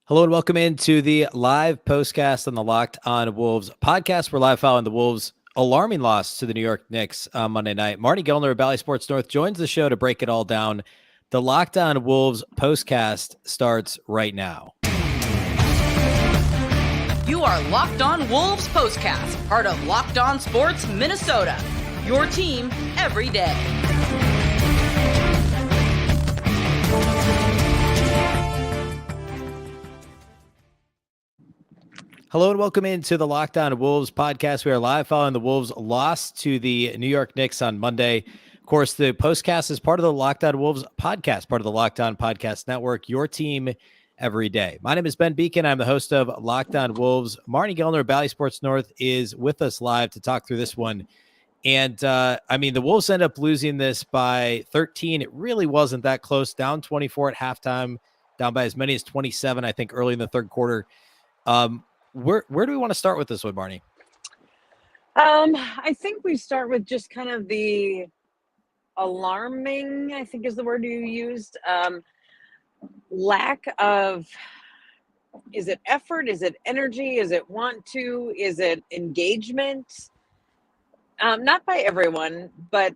Hello and welcome into the live postcast on the Locked On Wolves podcast. We're live following the Wolves' alarming loss to the New York Knicks on Monday night. Marney Gellner of Bally Sports North joins the show to break it all down. The Locked On Wolves postcast starts right now. You are Locked On Wolves postcast, part of Locked On Sports Minnesota. Your team every day. Hello and welcome into the Locked On Wolves podcast. We are live following the Wolves' loss to the New York Knicks on Monday. Of course, the postcast is part of the Locked On Wolves podcast, part of the Locked On Podcast Network, your team every day. My name is Ben Beecken. I'm the host of Locked On Wolves. Marney Gellner of Bally Sports North is with us live to talk through this one. And, the Wolves end up losing this by 13. It really wasn't that close. Down 24 at halftime, down by as many as 27, I think, early in the third quarter. Where do we want to start with this one, Marney? I think we start with just kind of the alarming, I think is the word you used, lack of, is it effort? Is it energy? Is it want to? Is it engagement? Not by everyone, but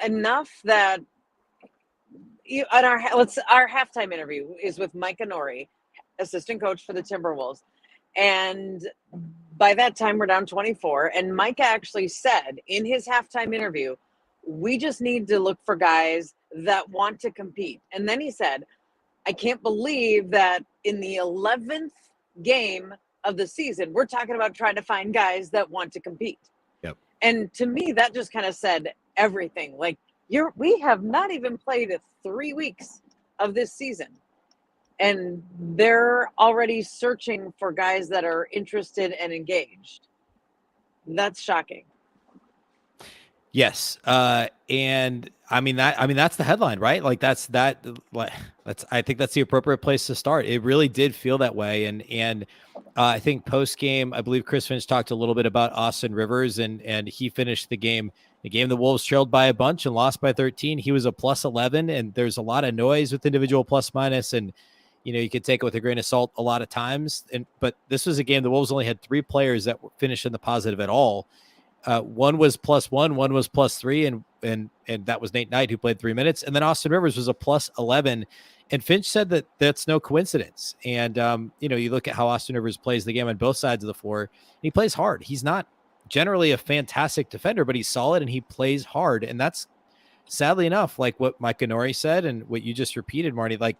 enough that our halftime interview is with Mike Nori, assistant coach for the Timberwolves. And by that time, we're down 24. And Mike actually said in his halftime interview, we just need to look for guys that want to compete. And then he said, I can't believe that in the 11th game of the season, we're talking about trying to find guys that want to compete. Yep. And to me, that just kind of said everything. Like, we have not even played 3 weeks of this season. And they're already searching for guys that are interested and engaged. That's shocking. Yes. And that's the headline, right? Like I think that's the appropriate place to start. It really did feel that way. And I think post game, I believe Chris Finch talked a little bit about Austin Rivers and he finished the game. The game the Wolves trailed by a bunch and lost by 13. He was a plus 11 and there's a lot of noise with individual plus minus and, you could take it with a grain of salt a lot of times. But this was a game the Wolves only had 3 players that finished in the positive at all. One was +1, one was +3, and that was Nate Knight, who played 3 minutes. And then Austin Rivers was a plus 11. And Finch said that that's no coincidence. And, you look at how Austin Rivers plays the game on both sides of the floor. He plays hard. He's not generally a fantastic defender, but he's solid and he plays hard. And that's sadly enough, like what Mike Nori said and what you just repeated, Marty, like,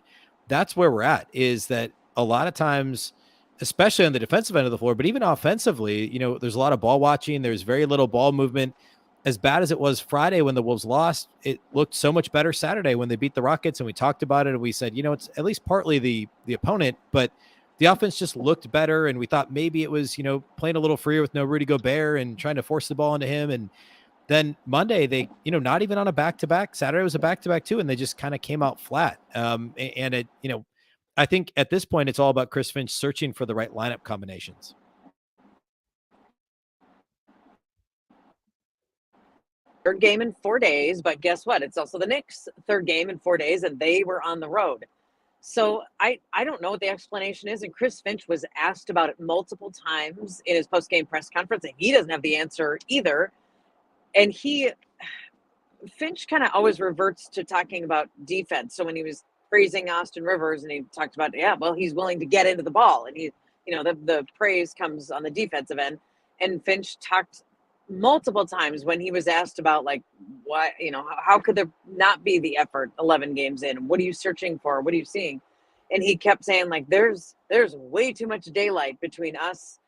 that's where we're at, is that a lot of times, especially on the defensive end of the floor, but even offensively, there's a lot of ball watching. There's very little ball movement. As bad as it was Friday when the Wolves lost, it looked so much better Saturday when they beat the Rockets. And we talked about it and we said, it's at least partly the opponent, but the offense just looked better. And we thought maybe it was, playing a little freer with no Rudy Gobert and trying to force the ball into him. And then Monday, they, not even on a back-to-back. Saturday was a back-to-back too, and they just kind of came out flat. I think at this point, it's all about Chris Finch searching for the right lineup combinations. Third game in 4 days, but guess what? It's also the Knicks' third game in 4 days, and they were on the road. So I don't know what the explanation is, and Chris Finch was asked about it multiple times in his post-game press conference, and he doesn't have the answer either. And Finch kind of always reverts to talking about defense. So when he was praising Austin Rivers and he talked about, he's willing to get into the ball. And the praise comes on the defensive end. And Finch talked multiple times when he was asked about, like, what, how could there not be the effort 11 games in? What are you searching for? What are you seeing? And he kept saying, like, there's way too much daylight between us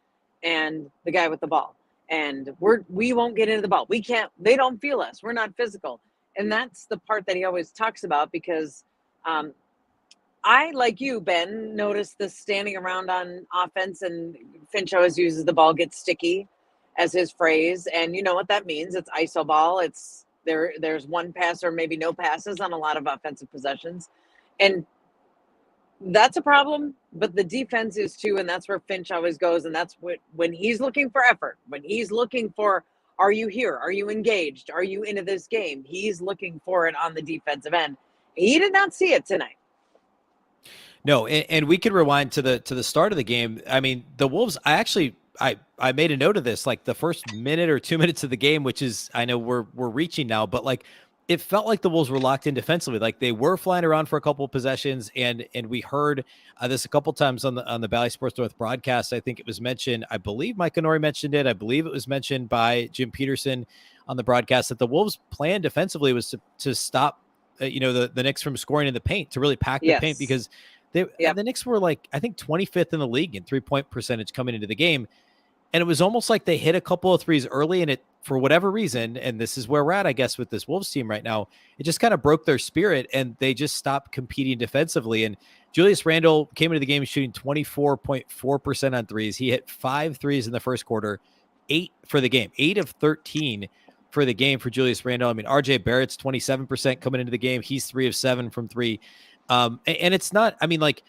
and the guy with the ball. And we won't get into the ball. We can't, they don't feel us. We're not physical. And that's the part that he always talks about because I, like you, Ben, noticed this standing around on offense and Finch always uses the ball gets sticky as his phrase. And you know what that means. It's iso ball. It's there's one pass or maybe no passes on a lot of offensive possessions. And that's a problem, but the defense is too, and that's where Finch always goes, and that's when he's looking for effort, when he's looking for, are you here? Are you engaged? Are you into this game? He's looking for it on the defensive end. He did not see it tonight. No, and we could rewind to the start of the game. I mean, the Wolves. I made a note of this, like the first minute or 2 minutes of the game, which is, I know we're reaching now, but like it felt like the Wolves were locked in defensively. Like they were flying around for a couple of possessions, and we heard this a couple times on the Valley Sports North broadcast. I think it was mentioned. I believe Mike Honori mentioned it. I believe it was mentioned by Jim Peterson on the broadcast that the Wolves' plan defensively was to stop, the Knicks from scoring in the paint, to really pack the paint, because the Knicks were like, I think 25th in the league in 3-point percentage coming into the game. And it was almost like they hit a couple of threes early, and it, for whatever reason, and this is where we're at, I guess, with this Wolves team right now, it just kind of broke their spirit, and they just stopped competing defensively. And Julius Randle came into the game shooting 24.4% on threes. He hit 5 threes in the first quarter, 8 for the game, 8 of 13 for the game for Julius Randle. I mean, RJ Barrett's 27% coming into the game. He's 3 of 7 from 3. And it's not, I mean, like,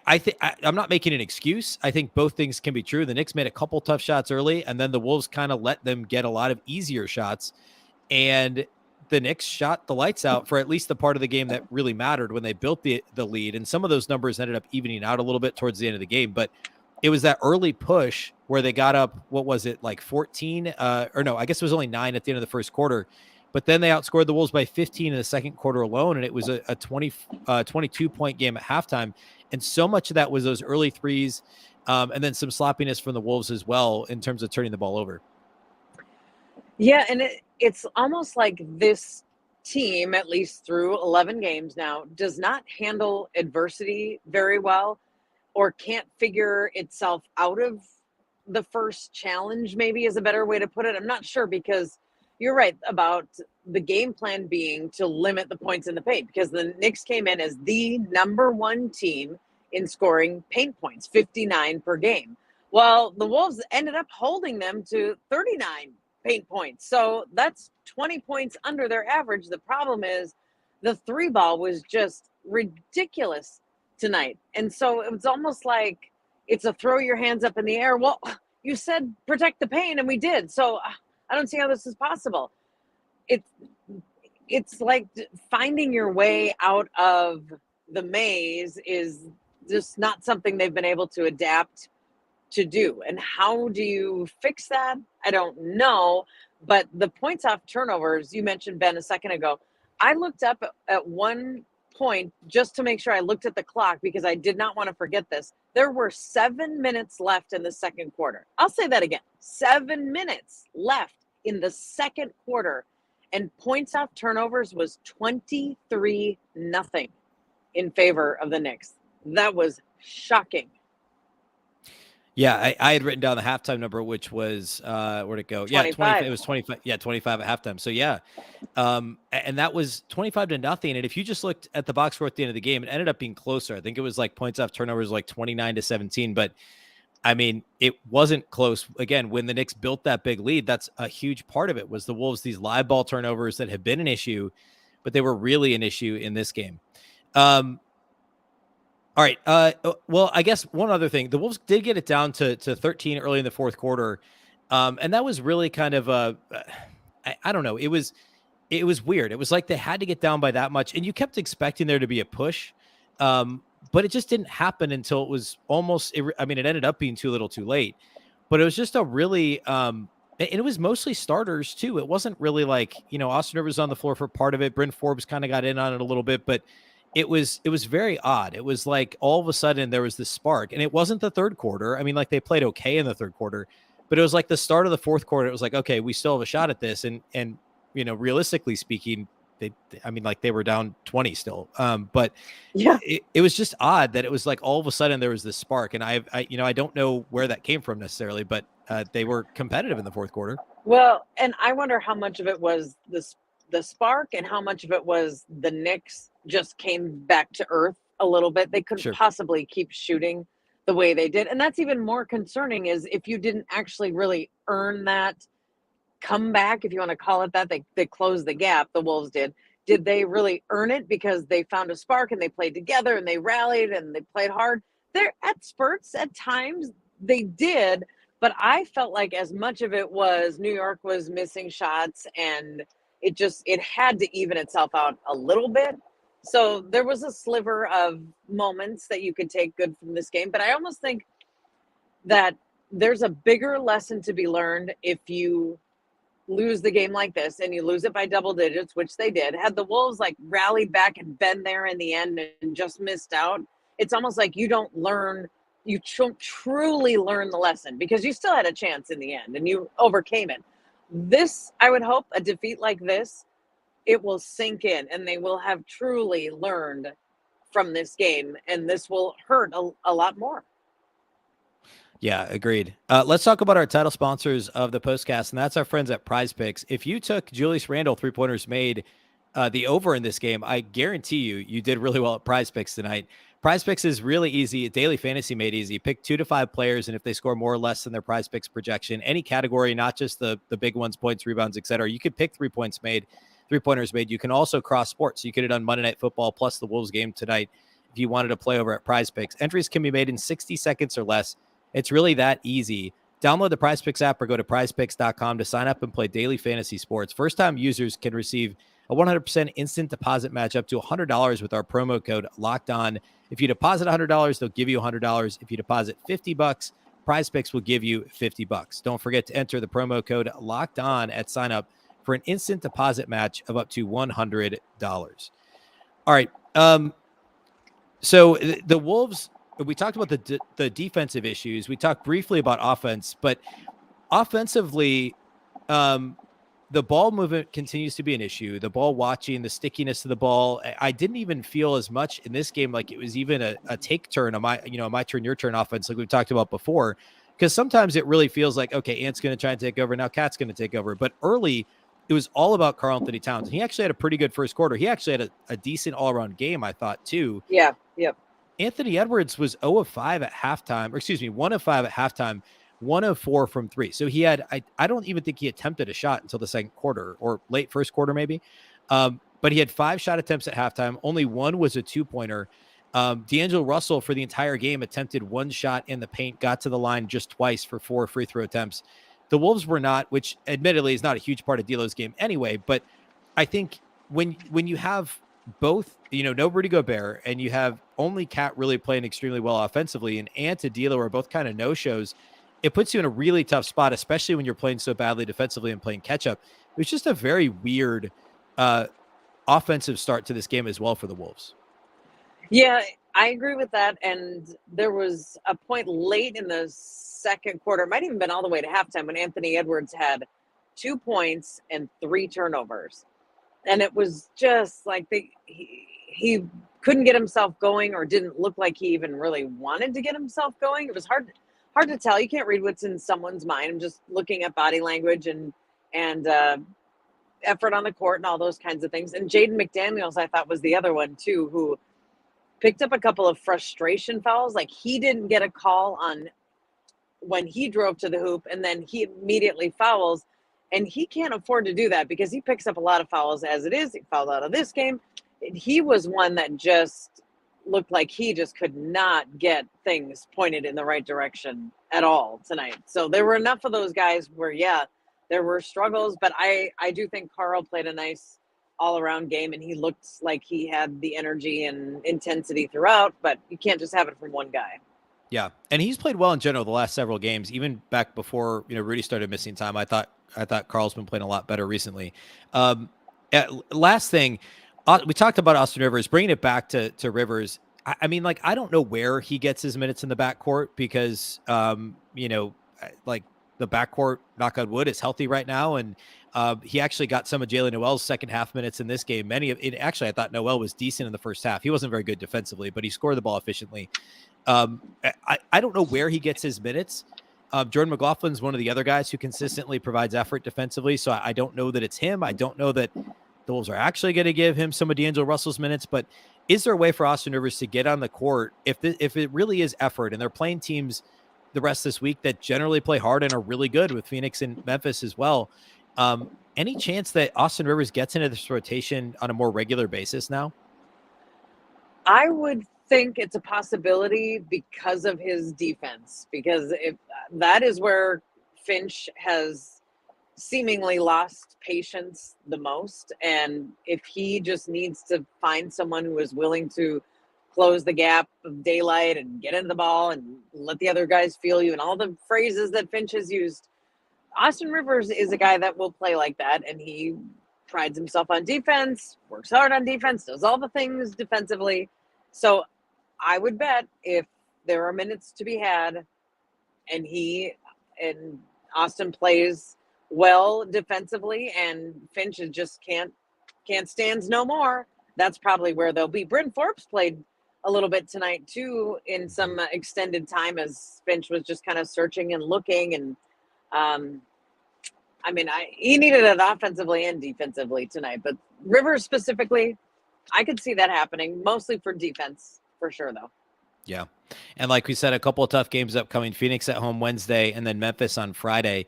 I think I'm not making an excuse. I think both things can be true. The Knicks made a couple tough shots early, and then the Wolves kind of let them get a lot of easier shots. And the Knicks shot the lights out for at least the part of the game that really mattered when they built the lead. And some of those numbers ended up evening out a little bit towards the end of the game. But it was that early push where they got up, what was it, like 14? Or no, I guess it was only 9 at the end of the first quarter. But then they outscored the Wolves by 15 in the second quarter alone, and it was a 22-point game at halftime. And so much of that was those early threes, and then some sloppiness from the Wolves as well in terms of turning the ball over. Yeah, and it's almost like this team, at least through 11 games now, does not handle adversity very well, or can't figure itself out of the first challenge, maybe is a better way to put it. I'm not sure, because you're right about the game plan being to limit the points in the paint, because the Knicks came in as the number 1 team in scoring paint points, 59 per game. Well, the Wolves ended up holding them to 39 paint points. So that's 20 points under their average. The problem is the 3 ball was just ridiculous tonight. And so it was almost like it's a throw your hands up in the air. Well, you said protect the paint, and we did. So I don't see how this is possible. It's like finding your way out of the maze is just not something they've been able to adapt to do. And how do you fix that? I don't know. But the points off turnovers, you mentioned, Ben, a second ago, I looked up at one point just to make sure I looked at the clock, because I did not want to forget this. There were 7 minutes left in the second quarter. I'll say that again. 7 minutes left in the second quarter, and points off turnovers was 23-0 in favor of the Knicks. That was shocking. Yeah, I had written down the halftime number, which was where'd it go? 25. Yeah, 20. It was 25. Yeah, 25 at halftime. So yeah, and that was 25-0. And if you just looked at the box score at the end of the game, it ended up being closer. I think it was like points off turnovers like 29-17. But I mean, it wasn't close. Again, when the Knicks built that big lead, that's a huge part of it, was the Wolves, these live ball turnovers that have been an issue, but they were really an issue in this game. All right. Well, I guess one other thing, the Wolves did get it down to 13 early in the fourth quarter. And that was really kind of I don't know. It was weird. It was like they had to get down by that much, and you kept expecting there to be a push. But it just didn't happen until it was almost, it ended up being too little too late, but it was just a really, and it was mostly starters too. It wasn't really like, Austin Rivers was on the floor for part of it. Bryn Forbes kind of got in on it a little bit, but it was very odd. It was like all of a sudden there was this spark, and it wasn't the third quarter. I mean, like they played okay in the third quarter, but it was like the start of the fourth quarter. It was like, okay, we still have a shot at this. And realistically speaking, they were down 20 still. But yeah, it was just odd that it was like all of a sudden there was this spark, and I don't know where that came from necessarily, but they were competitive in the fourth quarter. Well, and I wonder how much of it was the spark, and how much of it was the Knicks just came back to earth a little bit. They couldn't possibly keep shooting the way they did. And that's even more concerning, is if you didn't actually really earn that comeback, if you want to call it that. They closed the gap, the Wolves did. Did they really earn it because they found a spark and they played together and they rallied and they played hard? They're at spurts at times, they did, but I felt like as much of it was New York was missing shots, and it had to even itself out a little bit. So there was a sliver of moments that you could take good from this game, but I almost think that there's a bigger lesson to be learned if you lose the game like this and you lose it by double digits, which they did. Had the Wolves like rallied back and been there in the end and just missed out, it's almost like you don't learn, you don't truly learn the lesson because you still had a chance in the end and you overcame it. This, I would hope, a defeat like this, it will sink in and they will have truly learned from this game, and this will hurt a lot more. Yeah, agreed. Let's talk about our title sponsors of the postcast, and that's our friends at Prize Picks. If you took Julius Randle 3-pointers made the over in this game, I guarantee you did really well at Prize Picks tonight. Prize Picks is really easy. Daily fantasy made easy. Pick 2 to 5 players, and if they score more or less than their Prize Picks projection, any category, not just the big ones, points, rebounds, etc., you could pick 3-pointers made. You can also cross sports. You could have done Monday Night Football plus the Wolves game tonight if you wanted to play over at Prize Picks. Entries can be made in 60 seconds or less. It's really that easy. Download the Prize Picks app or go to prizepicks.com to sign up and play daily fantasy sports. First-time users can receive a 100% instant deposit match up to $100 with our promo code Locked On. If you deposit $100, they'll give you $100. If you deposit $50, Prize Picks will give you $50. Don't forget to enter the promo code Locked On at sign up for an instant deposit match of up to $100. All right. So the Wolves, we talked about the defensive issues. We talked briefly about offense, but offensively, the ball movement continues to be an issue. The ball watching, the stickiness of the ball. I didn't even feel as much in this game like it was even a take turn on my turn, your turn offense, like we've talked about before. Because sometimes it really feels like, okay, Ant's going to try and take over. Now Cat's going to take over. But early, it was all about Karl-Anthony Towns. And he actually had a pretty good first quarter. He actually had a decent all-around game, I thought, too. Yeah, yep. Anthony Edwards was 0 of 5 at halftime, or excuse me, 1 of 5 at halftime, 1 of 4 from 3. So he had, I don't even think he attempted a shot until the second quarter or late first quarter, maybe. But he had 5 shot attempts at halftime. Only 1 was a 2-pointer. D'Angelo Russell for the entire game attempted 1 shot in the paint, got to the line just twice for 4 free throw attempts. The Wolves were not, which admittedly is not a huge part of D'Lo's game anyway, but I think when you have both, no Rudy Gobert, and you have only Cat really playing extremely well offensively, and Ant and D'Lo are both kind of no-shows, it puts you in a really tough spot, especially when you're playing so badly defensively and playing catch-up. It was just a very weird offensive start to this game as well for the Wolves. Yeah, I agree with that. And there was a point late in the second quarter, it might even been all the way to halftime, when Anthony Edwards had 2 points and 3 turnovers. And it was just like he couldn't get himself going, or didn't look like he even really wanted to get himself going. It was hard to tell. You can't read what's in someone's mind. I'm just looking at body language and effort on the court and all those kinds of things. And Jaden McDaniels, I thought, was the other one too, who picked up a couple of frustration fouls. Like, he didn't get a call on when he drove to the hoop, and then he immediately fouls. And he can't afford to do that because he picks up a lot of fouls as it is. He fouled out of this game. He was one that just looked like he just could not get things pointed in the right direction at all tonight. So there were enough of those guys where, yeah, there were struggles, but I do think Karl played a nice all-around game, and he looked like he had the energy and intensity throughout, but you can't just have it from one guy. Yeah, and he's played well in general the last several games, even back before Rudy started missing time. I thought Karl's been playing a lot better recently. Last thing, we talked about Austin Rivers, bringing it back to Rivers. I mean, like, I don't know where he gets his minutes in the backcourt because, like, the backcourt, knock on wood, is healthy right now. And he actually got some of Jalen Noel's second half minutes in this game. Actually, I thought Noel was decent in the first half. He wasn't very good defensively, but he scored the ball efficiently. I don't know where he gets his minutes. Jordan McLaughlin's one of the other guys who consistently provides effort defensively. So I don't know that it's him. I don't know that the Wolves are actually going to give him some of D'Angelo Russell's minutes, but is there a way for Austin Rivers to get on the court if it really is effort, and they're playing teams the rest this week that generally play hard and are really good, with Phoenix and Memphis as well? Any chance that Austin Rivers gets into this rotation on a more regular basis now? I would think it's a possibility because of his defense, because if that is where Finch has seemingly lost patience the most. And if he just needs to find someone who is willing to close the gap of daylight and get into the ball and let the other guys feel you and all the phrases that Finch has used, Austin Rivers is a guy that will play like that. And he prides himself on defense, works hard on defense, does all the things defensively. So I would bet if there are minutes to be had and Austin plays well defensively and Finch just can't stands no more, that's probably where they'll be. Bryn Forbes played a little bit tonight too in some extended time as Finch was just kind of searching and looking. And he needed it offensively and defensively tonight, but Rivers specifically, I could see that happening, mostly for defense for sure though. Yeah. And like we said, a couple of tough games upcoming. Phoenix at home Wednesday and then Memphis on Friday.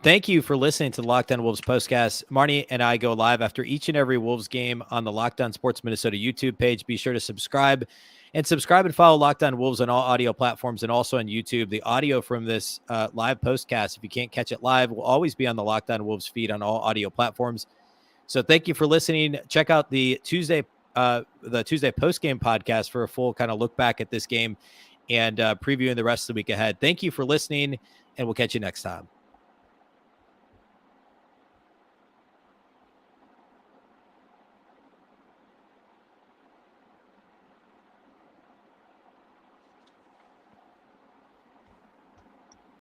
Thank you for listening to the Locked On Wolves postcast. Marney and I go live after each and every Wolves game on the Locked On Sports Minnesota YouTube page. Be sure to subscribe and follow Locked On Wolves on all audio platforms and also on YouTube. The audio from this live postcast, if you can't catch it live, will always be on the Locked On Wolves feed on all audio platforms. So thank you for listening. Check out the Tuesday post-game podcast for a full kind of look back at this game and previewing the rest of the week ahead. Thank you for listening, and we'll catch you next time.